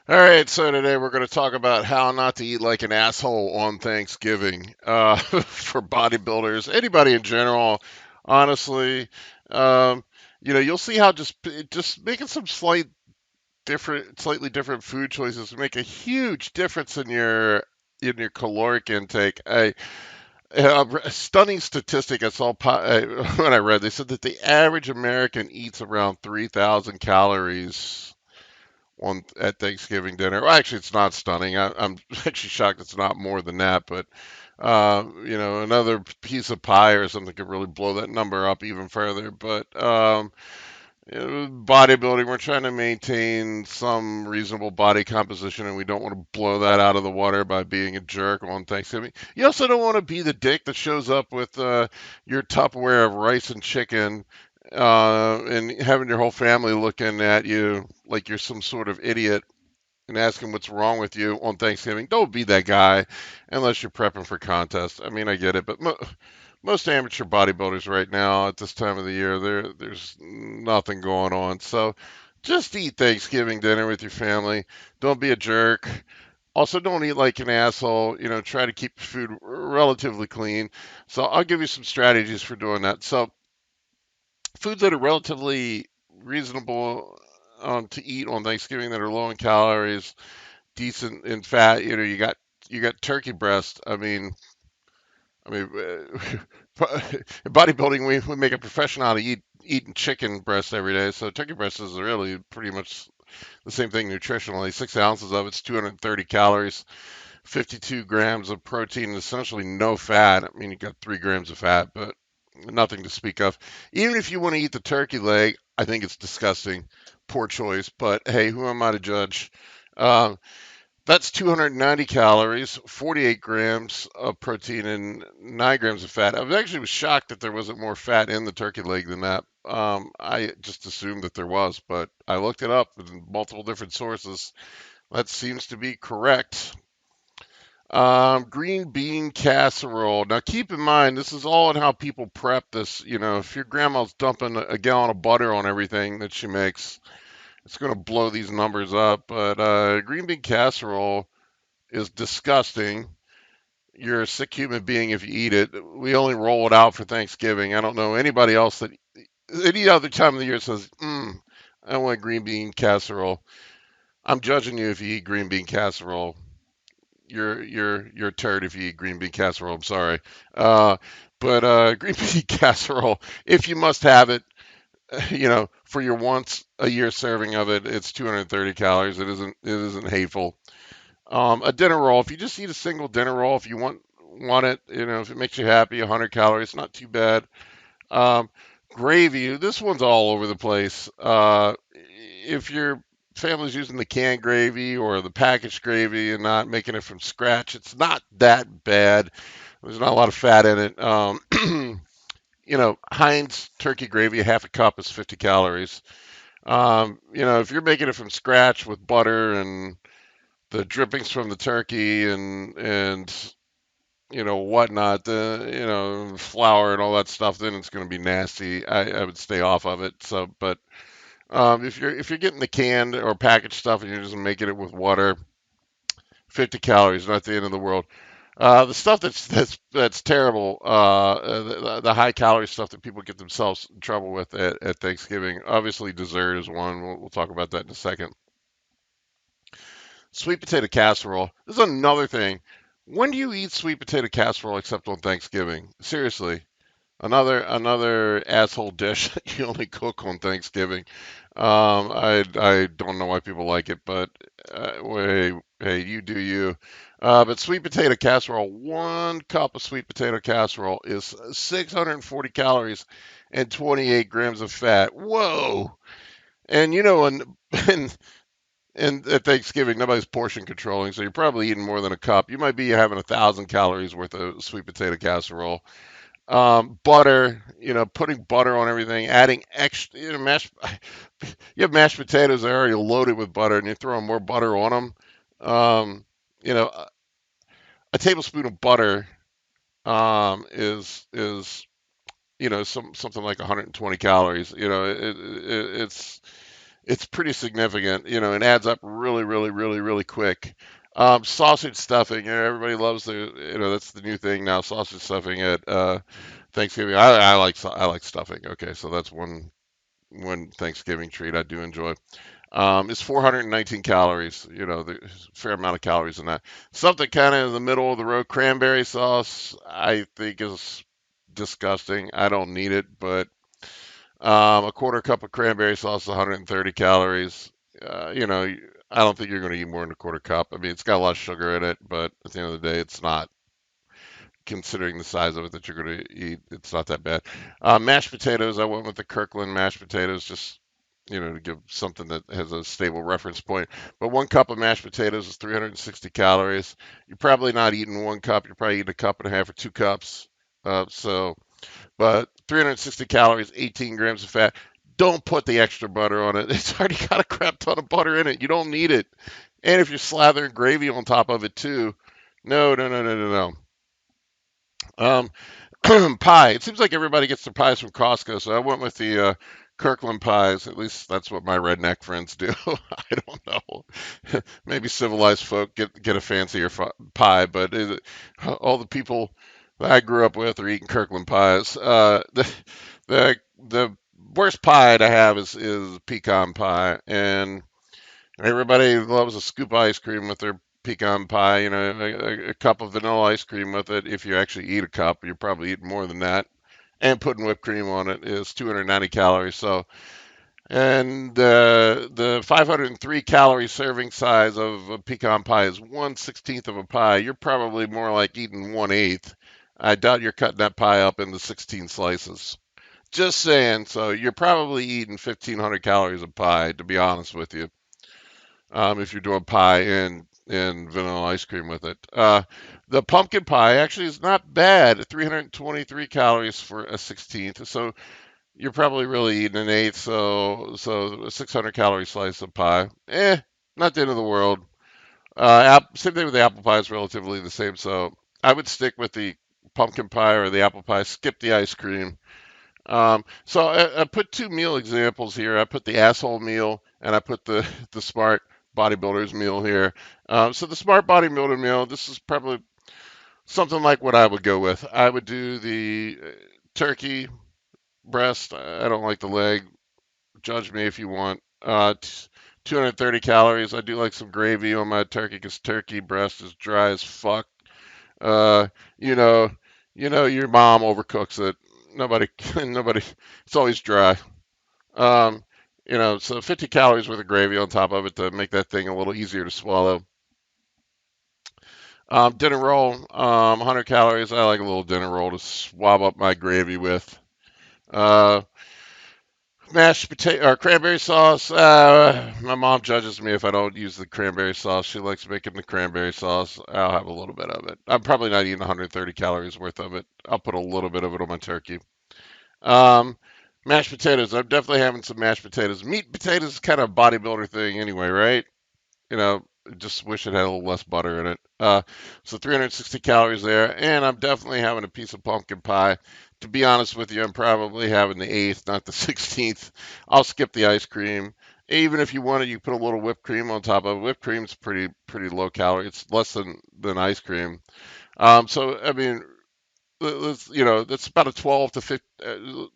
All right, so today we're going to talk about how not to eat like an asshole on Thanksgiving for bodybuilders, anybody in general. Honestly, um, you'll see how just making some slightly different food choices make a huge difference in your caloric intake. A stunning statistic I saw when I read. They said that the average American eats around 3,000 calories on at Thanksgiving dinner. Well, actually, it's not stunning. I'm actually shocked it's not more than that. But another piece of pie or something could really blow that number up even further. But bodybuilding, we're trying to maintain some reasonable body composition, and we don't want to blow that out of the water by being a jerk on Thanksgiving. You also don't want to be the dick that shows up with your Tupperware of rice and chicken, and having your whole family looking at you like you're some sort of idiot and asking what's wrong with you on Thanksgiving. Don't be that guy unless you're prepping for contests. I mean, I get it, but most amateur bodybuilders right now at this time of the year, there's nothing going on. So just eat Thanksgiving dinner with your family. Don't be a jerk. Also, don't eat like an asshole. Try to keep your food relatively clean. So I'll give you some strategies for doing that. So foods that are relatively reasonable to eat on Thanksgiving that are low in calories, decent in fat. You got turkey breast. I mean, in bodybuilding, we make a profession out of eating chicken breast every day. So turkey breast is really pretty much the same thing nutritionally. 6 ounces of it's 230 calories, 52 grams of protein, and essentially no fat. I mean, you got 3 grams of fat, but nothing to speak of. Even if you want to eat the turkey leg, I think it's disgusting. Poor choice, but hey, who am I to judge? Um, that's 290 calories, 48 grams of protein, and 9 grams of fat. I was shocked that there wasn't more fat in the turkey leg than that. I just assumed that there was, but I looked it up in multiple different sources. That seems to be correct. Green bean casserole. Now, keep in mind, this is all in how people prep this. If your grandma's dumping a gallon of butter on everything that she makes, it's going to blow these numbers up. But green bean casserole is disgusting. You're a sick human being if you eat it. We only roll it out for Thanksgiving. I don't know anybody else that any other time of the year says, I want green bean casserole. I'm judging you if you eat green bean casserole. You're a turd if you eat green bean casserole. I'm sorry. Uh, but green bean casserole, if you must have it, for your once a year serving of it, it's 230 calories. It isn't hateful. A dinner roll. If you just eat a single dinner roll, if you want it, if it makes you happy, 100 calories, not too bad. Um, Gravy. This one's all over the place. If your family's using the canned gravy or the packaged gravy and not making it from scratch, it's not that bad. There's not a lot of fat in it. Heinz turkey gravy, half a cup is 50 calories. If you're making it from scratch with butter and the drippings from the turkey and whatnot, the flour and all that stuff, then it's going to be nasty. I would stay off of it. So, but if you're getting the canned or packaged stuff and you're just making it with water, 50 calories, not the end of the world. The stuff that's terrible, the high calorie stuff that people get themselves in trouble with at Thanksgiving. Obviously, dessert is one. We'll talk about that in a second. Sweet potato casserole. This is another thing. When do you eat sweet potato casserole except on Thanksgiving? Seriously, another asshole dish that you only cook on Thanksgiving. I don't know why people like it, but hey, you do you. But sweet potato casserole, 1 cup of sweet potato casserole is 640 calories and 28 grams of fat. Whoa! And and and at Thanksgiving, nobody's portion controlling, so you're probably eating more than a cup. You might be having 1,000 calories worth of sweet potato casserole. Butter, putting butter on everything, adding extra, you have mashed potatoes that are already loaded with butter, and you're throwing more butter on them. Um, a tablespoon of butter is something like 120 calories. It's it's pretty significant. It adds up really, really, really, really quick. Sausage stuffing. Everybody loves that's the new thing now. Sausage stuffing at Thanksgiving. I like stuffing. Okay, so that's one Thanksgiving treat I do enjoy. It's 419 calories. There's a fair amount of calories in that. Something kind of in the middle of the road. Cranberry sauce, I think is disgusting. I don't need it, but a quarter cup of cranberry sauce is 130 calories. I don't think you're going to eat more than a quarter cup. I mean, it's got a lot of sugar in it, but at the end of the day, it's not, considering the size of it that you're going to eat, it's not that bad. Mashed potatoes, I went with the Kirkland mashed potatoes, just to give something that has a stable reference point. But 1 cup of mashed potatoes is 360 calories. You're probably not eating 1 cup. You're probably eating a cup and a half or 2 cups. But 360 calories, 18 grams of fat. Don't put the extra butter on it. It's already got a crap ton of butter in it. You don't need it. And if you're slathering gravy on top of it too, no, no, no, no, no, no. Pie. It seems like everybody gets their pies from Costco, so I went with the Kirkland pies. At least that's what my redneck friends do. I don't know. Maybe civilized folk get a fancier pie, but all the people that I grew up with are eating Kirkland pies. The worst pie to have is pecan pie, and everybody loves a scoop of ice cream with their pecan pie, a cup of vanilla ice cream with it. If you actually eat a cup, you're probably eating more than that. And putting whipped cream on it is 290 calories. So, and the 503 calorie serving size of a pecan pie is 1/16 of a pie. You're probably more like eating 1/8. I doubt you're cutting that pie up into 16 slices. Just saying. So you're probably eating 1,500 calories of pie, to be honest with you, if you're doing pie and vanilla ice cream with it. The pumpkin pie actually is not bad. 323 calories for a 16th. So you're probably really eating an eighth. So a 600 calorie slice of pie. Not the end of the world. Same thing with the apple pie. It's relatively the same. So I would stick with the pumpkin pie or the apple pie. Skip the ice cream. So I put two meal examples here. I put the asshole meal and I put the smart bodybuilders meal here. So the smart bodybuilder meal, this is probably something like what I would go with. I would do the turkey breast. I don't like the leg. Judge me if you want. 230 calories. I do like some gravy on my turkey because turkey breast is dry as fuck. Uh, you know, your mom overcooks it. Nobody, nobody. It's always dry. Um, so 50 calories worth of gravy on top of it to make that thing a little easier to swallow. Dinner roll, 100 calories. I like a little dinner roll to swab up my gravy with. Uh, Mashed potato or cranberry sauce. My mom judges me if I don't use the cranberry sauce. She likes making the cranberry sauce. I'll have a little bit of it. I'm probably not eating 130 calories worth of it. I'll put a little bit of it on my turkey. Um, Mashed potatoes. I'm definitely having some mashed potatoes. Meat potatoes is kind of a bodybuilder thing anyway, right? you know, just wish it had a little less butter in it. So 360 calories there, and I'm definitely having a piece of pumpkin pie. To be honest with you, I'm probably having the eighth, not the 16th. I'll skip the ice cream. Even if you wanted, you put a little whipped cream on top of it. Whipped cream's pretty low calorie. It's less than ice cream. So I mean, that's about a 12 to 15,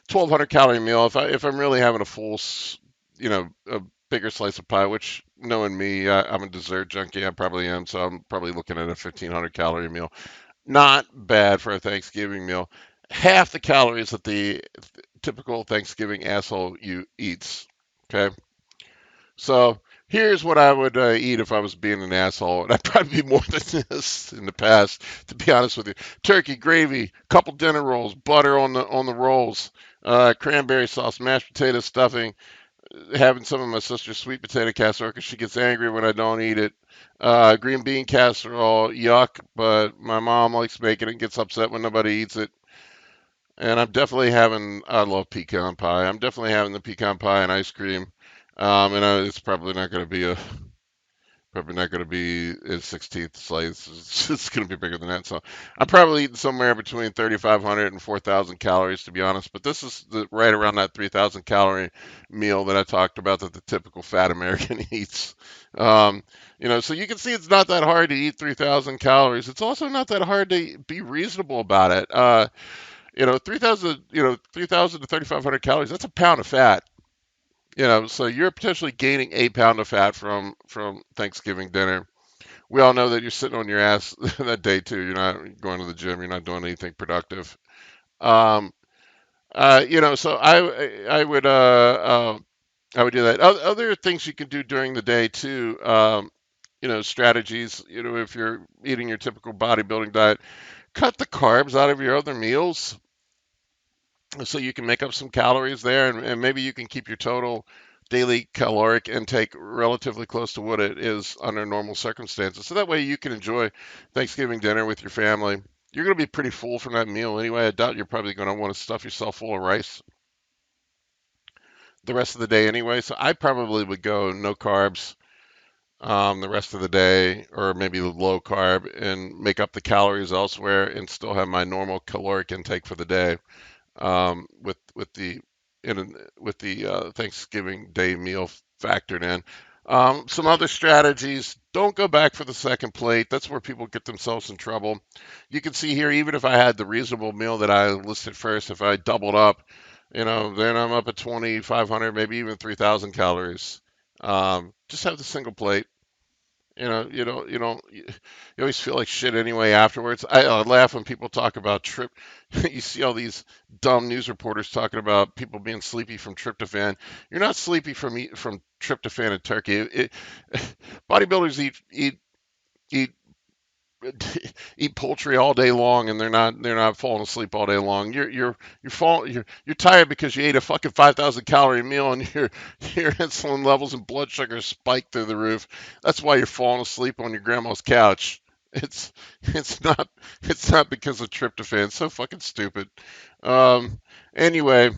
1,200 calorie meal. If I'm really having a a bigger slice of pie, which knowing me, I'm a dessert junkie. I probably am, so I'm probably looking at a 1,500 calorie meal. Not bad for a Thanksgiving meal. Half the calories that the typical Thanksgiving asshole you eats. Okay, so here's what I would eat if I was being an asshole, and I'd probably be more than this in the past, to be honest with you. Turkey gravy, couple dinner rolls, butter on the rolls, cranberry sauce, mashed potato stuffing, having some of my sister's sweet potato casserole because she gets angry when I don't eat it. Green bean casserole, yuck, but my mom likes making it and gets upset when nobody eats it. And I love pecan pie. I'm definitely having the pecan pie and ice cream. It's probably not going to be Probably not going to be a 16th slice. It's going to be bigger than that. So I'm probably eating somewhere between 3,500 and 4,000 calories, to be honest. But this is right around that 3,000 calorie meal that I talked about that the typical fat American eats. Um, so you can see it's not that hard to eat 3,000 calories. It's also not that hard to be reasonable about it. 3,000, 3,000 to 3,500 calories. That's a pound of fat. So you're potentially gaining a pound of fat from Thanksgiving dinner. We all know that you're sitting on your ass that day too. You're not going to the gym. You're not doing anything productive. Um, so I would do that. Other things you can do during the day too. Strategies. If you're eating your typical bodybuilding diet, cut the carbs out of your other meals so you can make up some calories there, and maybe you can keep your total daily caloric intake relatively close to what it is under normal circumstances. So that way you can enjoy Thanksgiving dinner with your family. You're going to be pretty full from that meal anyway. I doubt you're probably going to want to stuff yourself full of rice the rest of the day anyway. So I probably would go no carbs the rest of the day, or maybe low carb, and make up the calories elsewhere and still have my normal caloric intake for the day. With the Thanksgiving Day meal factored in. Some other strategies: don't go back for the second plate. That's where people get themselves in trouble. You can see here, even if I had the reasonable meal that I listed first, if I doubled up, then I'm up at 2,500, maybe even 3,000 calories. Just have the single plate. You always feel like shit anyway afterwards. I laugh when people talk about trip. You see all these dumb news reporters talking about people being sleepy from tryptophan. You're not sleepy from tryptophan and turkey. Bodybuilders eat eat poultry all day long, and they're not falling asleep all day long. You're tired because you ate a fucking 5,000 calorie meal, and your insulin levels and blood sugar spiked through the roof. That's why you're falling asleep on your grandma's couch. It's not because of tryptophan. It's so fucking stupid. Um, anyway,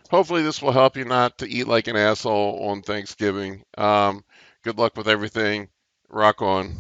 hopefully this will help you not to eat like an asshole on Thanksgiving. Good luck with everything. Rock on.